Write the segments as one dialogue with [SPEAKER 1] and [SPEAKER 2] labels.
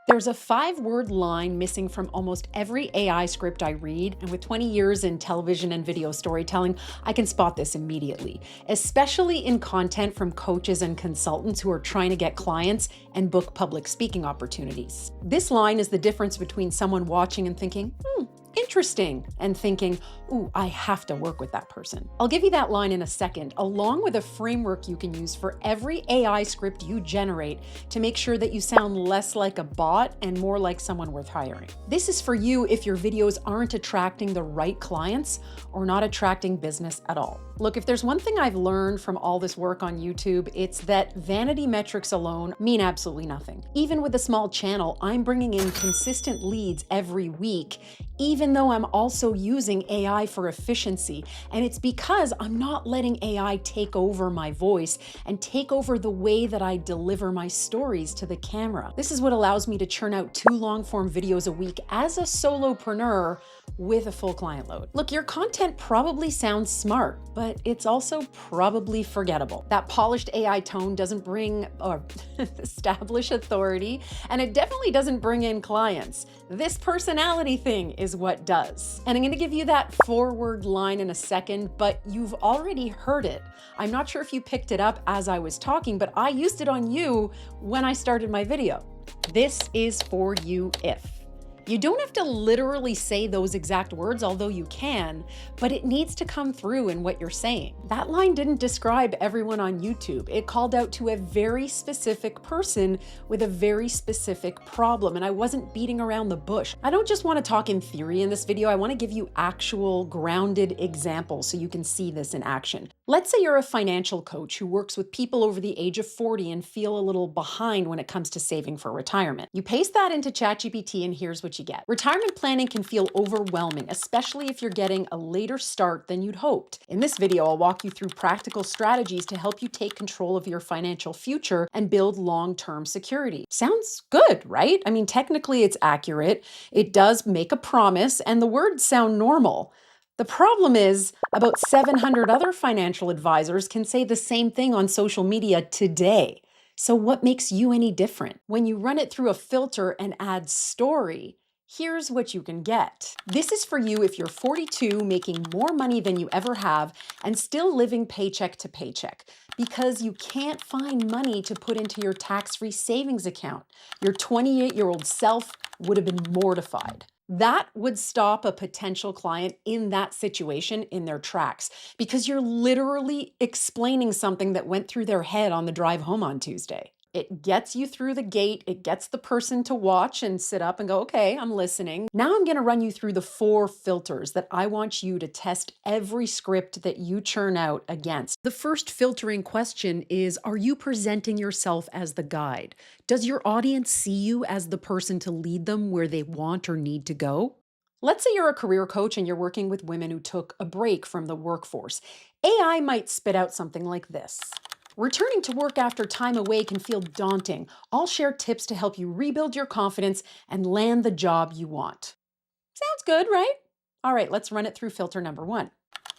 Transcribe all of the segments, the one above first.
[SPEAKER 1] There's a 5-word line missing from almost every AI script I read, and with 20 years in television and video storytelling, I can spot this immediately, especially in content from coaches and consultants who are trying to get clients and book public speaking opportunities. This line is the difference between someone watching and thinking, interesting, and thinking, ooh, I have to work with that person. I'll give you that line in a second, along with a framework you can use for every AI script you generate to make sure that you sound less like a bot and more like someone worth hiring. This is for you if your videos aren't attracting the right clients or not attracting business at all. Look, if there's one thing I've learned from all this work on YouTube, it's that vanity metrics alone mean absolutely nothing. Even with a small channel, I'm bringing in consistent leads every week, even though I'm also using AI for efficiency. And it's because I'm not letting AI take over my voice and take over the way that I deliver my stories to the camera. This is what allows me to churn out 2 long-form videos a week as a solopreneur with a full client load. Look, your content probably sounds smart, but it's also probably forgettable. That polished AI tone doesn't bring or establish authority, and it definitely doesn't bring in clients. This personality thing is what does. And I'm going to give you that 4-word line in a second, but you've already heard it. I'm not sure if you picked it up as I was talking, but I used it on you when I started my video. This is for you if. You don't have to literally say those exact words, although you can, but it needs to come through in what you're saying. That line didn't describe everyone on YouTube. It called out to a very specific person with a very specific problem, and I wasn't beating around the bush. I don't just want to talk in theory in this video. I want to give you actual grounded examples so you can see this in action. Let's say you're a financial coach who works with people over the age of 40 and feel a little behind when it comes to saving for retirement. You paste that into ChatGPT and here's what you get. Retirement planning can feel overwhelming, especially if you're getting a later start than you'd hoped. In this video, I'll walk you through practical strategies to help you take control of your financial future and build long-term security. Sounds good, right? I mean, technically it's accurate. It does make a promise, and the words sound normal. The problem is, about 700 other financial advisors can say the same thing on social media today. So what makes you any different? When you run it through a filter and add story, here's what you can get. This is for you if you're 42, making more money than you ever have, and still living paycheck to paycheck, because you can't find money to put into your tax-free savings account. Your 28-year-old self would have been mortified. That would stop a potential client in that situation in their tracks, because you're literally explaining something that went through their head on the drive home on Tuesday. It gets you through the gate. It gets the person to watch and sit up and go, okay, I'm listening. Now I'm going to run you through the 4 filters that I want you to test every script that you churn out against. The first filtering question is, are you presenting yourself as the guide? Does your audience see you as the person to lead them where they want or need to go? Let's say you're a career coach and you're working with women who took a break from the workforce. AI might spit out something like this. Returning to work after time away can feel daunting. I'll share tips to help you rebuild your confidence and land the job you want. Sounds good, right? All right, let's run it through filter number 1.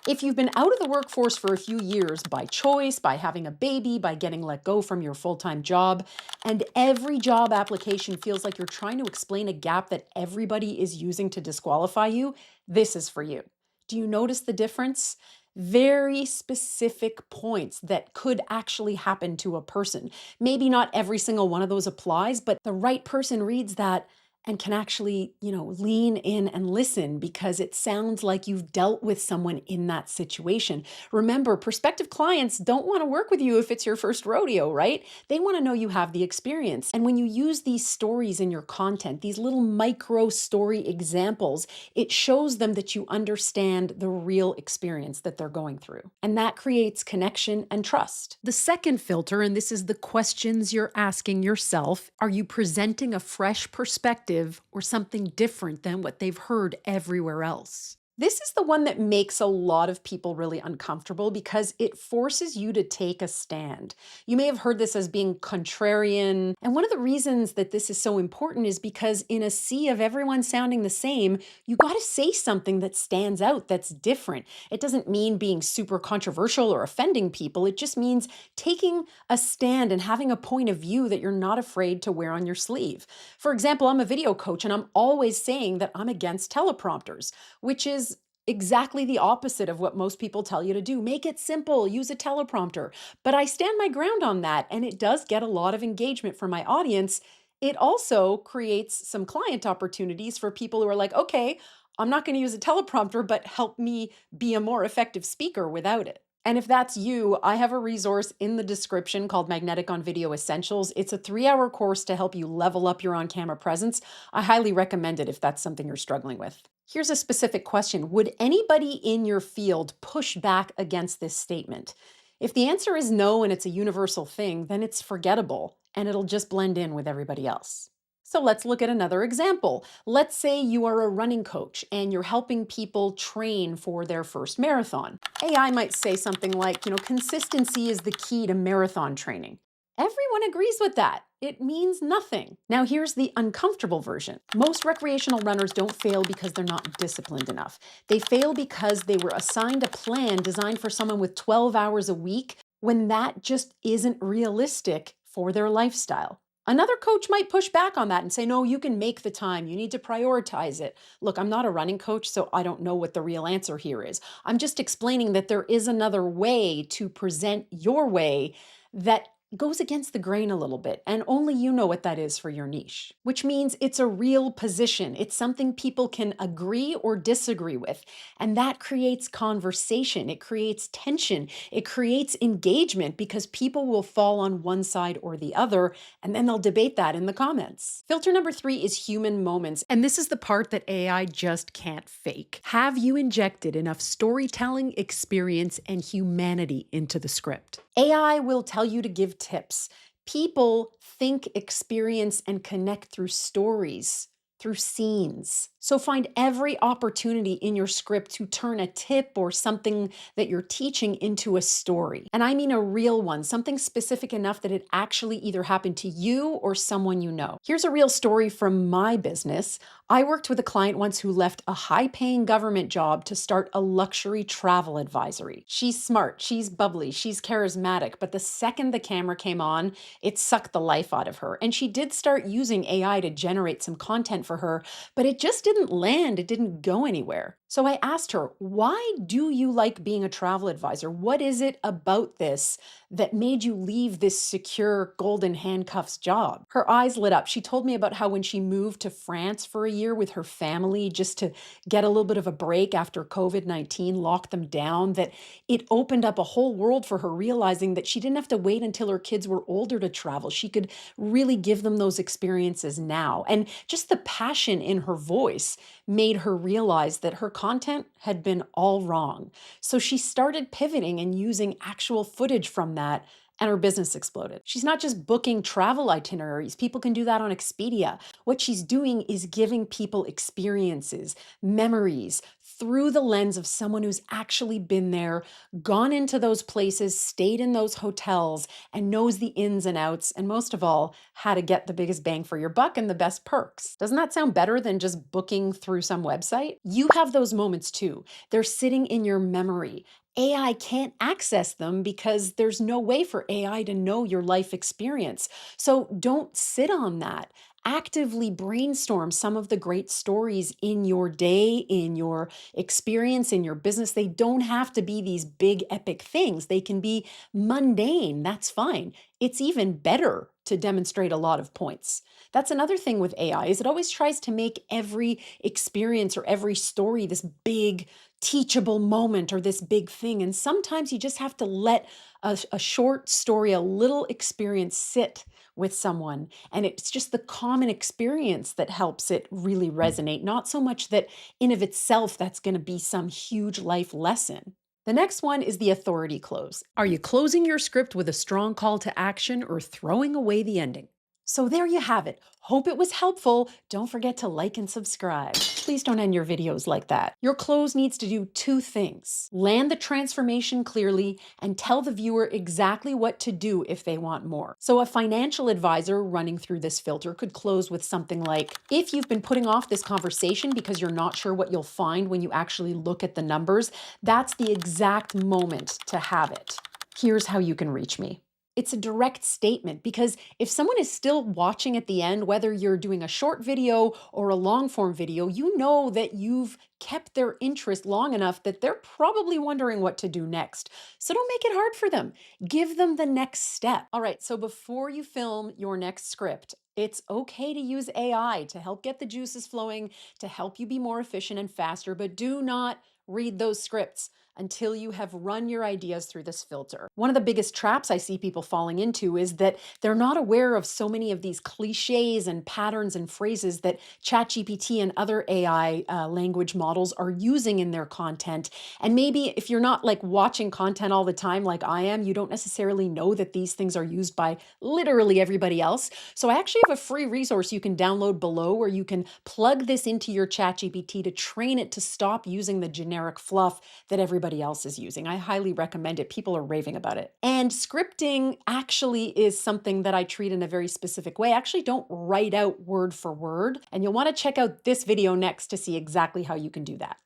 [SPEAKER 1] If you've been out of the workforce for a few years by choice, by having a baby, by getting let go from your full-time job, and every job application feels like you're trying to explain a gap that everybody is using to disqualify you, this is for you. Do you notice the difference? Very specific points that could actually happen to a person. Maybe not every single one of those applies, but the right person reads that and can actually, lean in and listen because it sounds like you've dealt with someone in that situation. Remember, prospective clients don't want to work with you if it's your first rodeo, right? They want to know you have the experience. And when you use these stories in your content, these little micro story examples, it shows them that you understand the real experience that they're going through. And that creates connection and trust. The second filter, and this is the questions you're asking yourself, are you presenting a fresh perspective or something different than what they've heard everywhere else? This is the one that makes a lot of people really uncomfortable because it forces you to take a stand. You may have heard this as being contrarian. And one of the reasons that this is so important is because in a sea of everyone sounding the same, you got to say something that stands out, that's different. It doesn't mean being super controversial or offending people. It just means taking a stand and having a point of view that you're not afraid to wear on your sleeve. For example, I'm a video coach and I'm always saying that I'm against teleprompters, which is exactly the opposite of what most people tell you to do. Make it simple, use a teleprompter. But I stand my ground on that, and it does get a lot of engagement from my audience. It also creates some client opportunities for people who are like, okay, I'm not going to use a teleprompter, but help me be a more effective speaker without it. And if that's you, I have a resource in the description called Magnetic on Video Essentials. It's a 3-hour course to help you level up your on camera presence. I highly recommend it if that's something you're struggling with. Here's a specific question. Would anybody in your field push back against this statement? If the answer is no and it's a universal thing, then it's forgettable and it'll just blend in with everybody else. So let's look at another example. Let's say you are a running coach and you're helping people train for their first marathon. AI might say something like, consistency is the key to marathon training. Everyone agrees with that. It means nothing. Now, here's the uncomfortable version. Most recreational runners don't fail because they're not disciplined enough. They fail because they were assigned a plan designed for someone with 12 hours a week when that just isn't realistic for their lifestyle. Another coach might push back on that and say, no, you can make the time. You need to prioritize it. Look, I'm not a running coach, so I don't know what the real answer here is. I'm just explaining that there is another way to present your way that goes against the grain a little bit, and only you know what that is for your niche, which means it's a real position. It's something people can agree or disagree with, and that creates conversation. It creates tension. It creates engagement because people will fall on one side or the other, and then they'll debate that in the comments. Filter number 3 is human moments, and this is the part that AI just can't fake. Have you injected enough storytelling, experience, and humanity into the script? AI will tell you to give tips. People think, experience, and connect through stories, through scenes. So find every opportunity in your script to turn a tip or something that you're teaching into a story. And I mean a real one, something specific enough that it actually either happened to you or someone you know. Here's a real story from my business. I worked with a client once who left a high-paying government job to start a luxury travel advisory. She's smart, she's bubbly, she's charismatic, but the second the camera came on, it sucked the life out of her. And she did start using AI to generate some content for her, but it just didn't land. It didn't go anywhere. So I asked her, why do you like being a travel advisor? What is it about this that made you leave this secure golden handcuffs job? Her eyes lit up. She told me about how when she moved to France for a year with her family just to get a little bit of a break after COVID-19 locked them down, that it opened up a whole world for her, realizing that she didn't have to wait until her kids were older to travel. She could really give them those experiences now. And just the passion in her voice made her realize that her content had been all wrong. So she started pivoting and using actual footage from that, and her business exploded. She's not just booking travel itineraries. People can do that on Expedia. What she's doing is giving people experiences, memories through the lens of someone who's actually been there, gone into those places, stayed in those hotels, and knows the ins and outs, and most of all, how to get the biggest bang for your buck and the best perks. Doesn't that sound better than just booking through some website? You have those moments too. They're sitting in your memory. AI can't access them because there's no way for AI to know your life experience. So don't sit on that. Actively brainstorm some of the great stories in your day, in your experience, in your business. They don't have to be these big epic things. They can be mundane. That's fine. It's even better to demonstrate a lot of points. That's another thing with AI is it always tries to make every experience or every story this big teachable moment or this big thing. And sometimes you just have to let a short story, a little experience sit with someone. And it's just the common experience that helps it really resonate, not so much that in of itself that's going to be some huge life lesson. The next one is the authority close. Are you closing your script with a strong call to action or throwing away the ending? So there you have it. Hope it was helpful. Don't forget to like and subscribe. Please don't end your videos like that. Your close needs to do two things: land the transformation clearly and tell the viewer exactly what to do if they want more. So a financial advisor running through this filter could close with something like, if you've been putting off this conversation because you're not sure what you'll find when you actually look at the numbers, that's the exact moment to have it. Here's how you can reach me. It's a direct statement, because if someone is still watching at the end, whether you're doing a short video or a long form video, you know that you've kept their interest long enough that they're probably wondering what to do next. So don't make it hard for them. Give them the next step. All right, so before you film your next script, it's okay to use AI to help get the juices flowing, to help you be more efficient and faster, but do not read those scripts until you have run your ideas through this filter. One of the biggest traps I see people falling into is that they're not aware of so many of these cliches and patterns and phrases that ChatGPT and other AI language models are using in their content. And maybe if you're not like watching content all the time like I am, you don't necessarily know that these things are used by literally everybody else. So I actually have a free resource you can download below where you can plug this into your ChatGPT to train it to stop using the generic fluff that everybody else is using. I highly recommend it. People are raving about it. And scripting actually is something that I treat in a very specific way. I actually don't write out word for word. And you'll want to check out this video next to see exactly how you can do that.